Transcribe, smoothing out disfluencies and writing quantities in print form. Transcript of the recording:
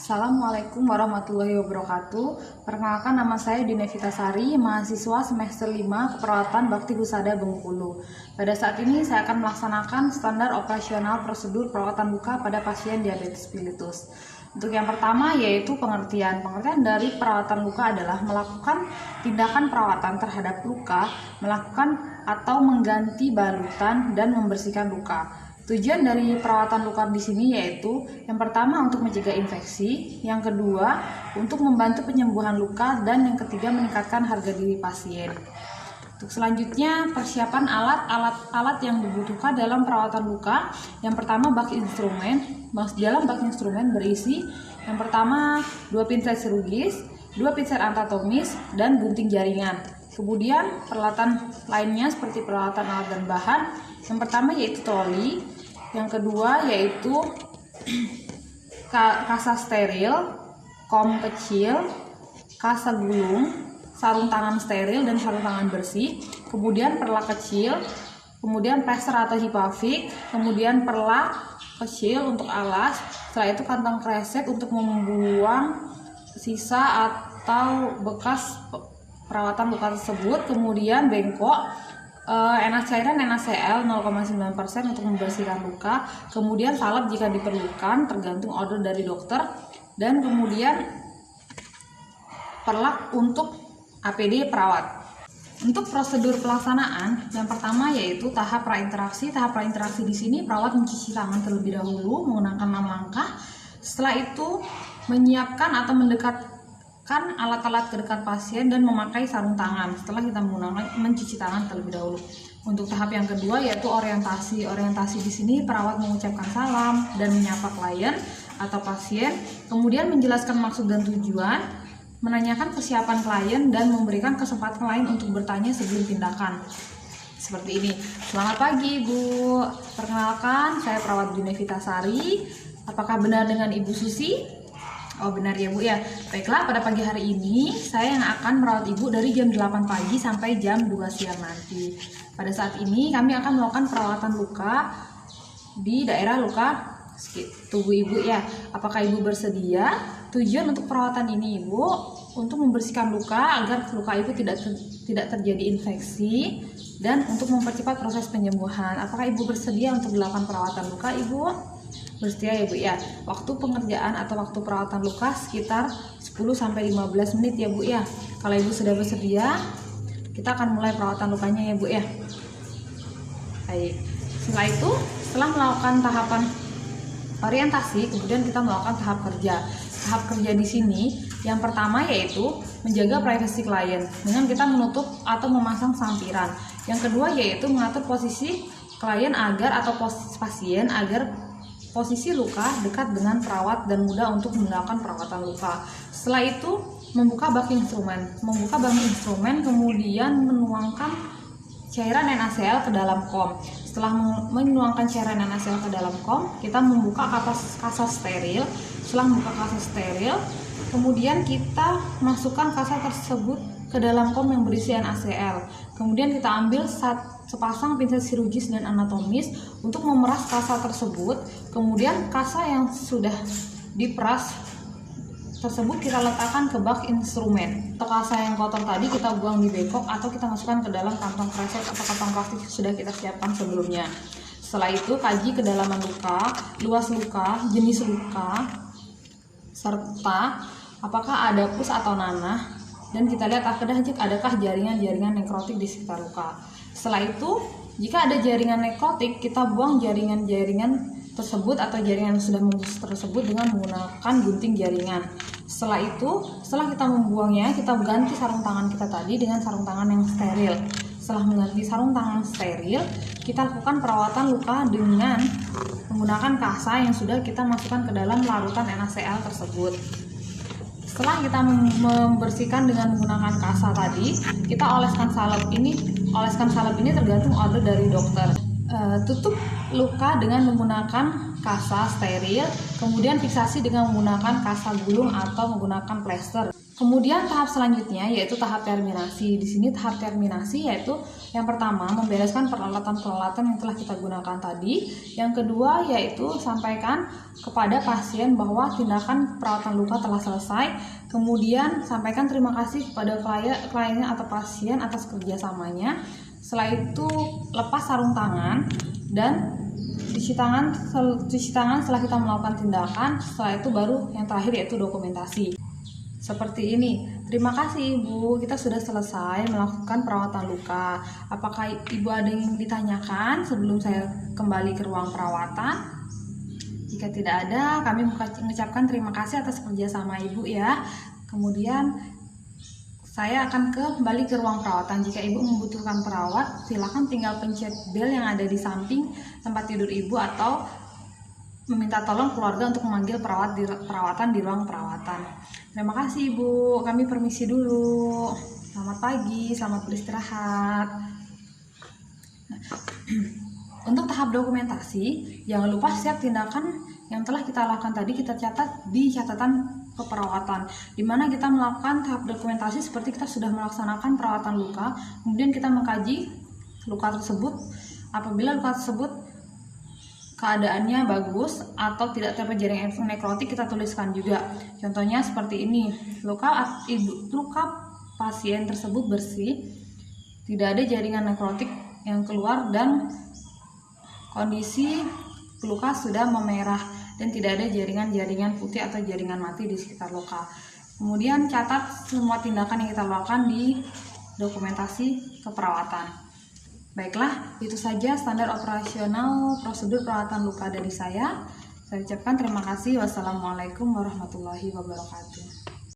Assalamualaikum warahmatullahi wabarakatuh. Perkenalkan, nama saya Dina Vitasari, mahasiswa semester 5 Keperawatan Bakti Husada Bengkulu. Pada saat ini saya akan melaksanakan standar operasional prosedur perawatan luka pada pasien diabetes mellitus. Untuk yang pertama yaitu pengertian. Pengertian dari perawatan luka adalah melakukan tindakan perawatan terhadap luka, melakukan atau mengganti balutan dan membersihkan luka. Tujuan dari perawatan luka di sini yaitu yang pertama untuk mencegah infeksi, yang kedua untuk membantu penyembuhan luka, dan yang ketiga meningkatkan harga diri pasien. Untuk selanjutnya persiapan alat yang dibutuhkan dalam perawatan luka. Yang pertama bak instrumen. Dalam bak instrumen berisi yang pertama 2 pinset chirurgis, 2 pinset anatomis, dan gunting jaringan. Kemudian peralatan lainnya seperti peralatan alat dan bahan. Yang pertama yaitu troli, yang kedua yaitu kasa steril, kom kecil, kasa gulung, sarung tangan steril dan sarung tangan bersih, kemudian perlak kecil, kemudian plester atau hipavik, kemudian perlak kecil untuk alas, setelah itu kantong kresek untuk membuang sisa atau bekas perawatan luka tersebut, kemudian bengkok, cairan NaCl 0,9% untuk membersihkan luka, kemudian salep jika diperlukan tergantung order dari dokter, dan kemudian perlak untuk APD perawat. Untuk prosedur pelaksanaan, yang pertama yaitu tahap prainteraksi. Tahap prainteraksi di sini perawat mencuci tangan terlebih dahulu menggunakan 6 langkah. Setelah itu menyiapkan atau mendekatkan alat-alat ke dekat pasien dan memakai sarung tangan setelah kita mencuci tangan terlebih dahulu. Untuk tahap yang kedua yaitu orientasi. Orientasi di sini perawat mengucapkan salam dan menyapa klien atau pasien, kemudian menjelaskan maksud dan tujuan, menanyakan kesiapan klien, dan memberikan kesempatan klien untuk bertanya sebelum tindakan. Seperti ini. Selamat pagi Ibu. Perkenalkan, saya perawat Dina Vitasari. Apakah benar dengan Ibu Susi? Oh benar ya Bu ya. Baiklah, pada pagi hari ini saya yang akan merawat Ibu dari jam 8 pagi sampai jam 2 siang nanti. Pada saat ini kami akan melakukan perawatan luka di daerah luka tubuh Ibu ya. Apakah Ibu bersedia? Tujuan untuk perawatan ini Ibu untuk membersihkan luka agar luka Ibu tidak terjadi infeksi dan untuk mempercepat proses penyembuhan. Apakah Ibu bersedia untuk dilakukan perawatan luka Ibu? Bersedia ya Bu ya. Waktu pengerjaan atau waktu perawatan luka sekitar 10-15 menit ya Bu ya. Kalau Ibu sudah bersedia, kita akan mulai perawatan lukanya ya Bu ya. Baik. Setelah itu, setelah melakukan tahapan orientasi, kemudian kita melakukan tahap kerja. Tahap kerja di sini yang pertama yaitu menjaga privasi klien dengan kita menutup atau memasang sampiran. Yang kedua yaitu mengatur posisi klien atau pasien agar posisi luka dekat dengan perawat dan mudah untuk melakukan perawatan luka. Setelah itu membuka bak instrumen. Membuka bak instrumen kemudian menuangkan cairan NaCl ke dalam kom. Setelah menuangkan cairan NaCl ke dalam kom, kita membuka kasa steril. Setelah membuka kasa steril, kemudian kita masukkan kasa tersebut ke dalam kom yang berisi NaCl. Kemudian kita ambil sepasang pinset chirurgis dan anatomis untuk memeras kasa tersebut. Kemudian kasa yang sudah diperas tersebut kita letakkan ke bak instrumen. Untuk kasa yang kotor tadi kita buang di bengkok atau kita masukkan ke dalam kantong kresek atau kantong plastik yang sudah kita siapkan sebelumnya. Setelah itu kaji kedalaman luka, luas luka, jenis luka, serta apakah ada pus atau nanah, dan kita lihat adakah jaringan-jaringan nekrotik di sekitar luka. Setelah itu, jika ada jaringan nekrotik, kita buang jaringan-jaringan tersebut atau jaringan yang sudah membusuk tersebut dengan menggunakan gunting jaringan. Setelah itu, setelah kita membuangnya, kita ganti sarung tangan kita tadi dengan sarung tangan yang steril. Setelah mengganti sarung tangan steril, kita lakukan perawatan luka dengan menggunakan kasa yang sudah kita masukkan ke dalam larutan NaCl tersebut. Setelah kita membersihkan dengan menggunakan kasa tadi, kita oleskan salep. Oleskan salep ini tergantung order dari dokter. Tutup luka dengan menggunakan kasa steril, kemudian fiksasi dengan menggunakan kasa gulung atau menggunakan plester. Kemudian tahap selanjutnya yaitu tahap terminasi. Di sini tahap terminasi yaitu yang pertama membereskan peralatan-peralatan yang telah kita gunakan tadi. Yang kedua yaitu sampaikan kepada pasien bahwa tindakan perawatan luka telah selesai. Kemudian sampaikan terima kasih kepada kliennya atau pasien atas kerjasamanya. Setelah itu lepas sarung tangan dan cuci tangan setelah kita melakukan tindakan. Setelah itu baru yang terakhir yaitu dokumentasi. Seperti ini. Terima kasih Ibu, kita sudah selesai melakukan perawatan luka. Apakah Ibu ada yang ditanyakan sebelum saya kembali ke ruang perawatan? Jika tidak ada, kami mengucapkan terima kasih atas kerjasama Ibu ya. Kemudian saya akan kembali ke ruang perawatan. Jika Ibu membutuhkan perawat, silakan tinggal pencet bel yang ada di samping tempat tidur Ibu atau meminta tolong keluarga untuk memanggil perawatan di ruang perawatan. Terima kasih Ibu, kami permisi dulu. Selamat pagi, selamat beristirahat. Untuk tahap dokumentasi, jangan lupa setiap tindakan yang telah kita lakukan tadi kita catat di catatan keperawatan, di mana kita melakukan tahap dokumentasi seperti kita sudah melaksanakan perawatan luka, kemudian kita mengkaji luka tersebut. Apabila luka tersebut keadaannya bagus atau tidak terdapat jaringan nekrotik, kita tuliskan juga. Contohnya seperti ini, luka pasien tersebut bersih, tidak ada jaringan nekrotik yang keluar dan kondisi luka sudah memerah dan tidak ada jaringan-jaringan putih atau jaringan mati di sekitar luka. Kemudian catat semua tindakan yang kita lakukan di dokumentasi keperawatan. Baiklah, itu saja standar operasional prosedur perawatan luka dari saya. Saya ucapkan terima kasih. Wassalamualaikum warahmatullahi wabarakatuh.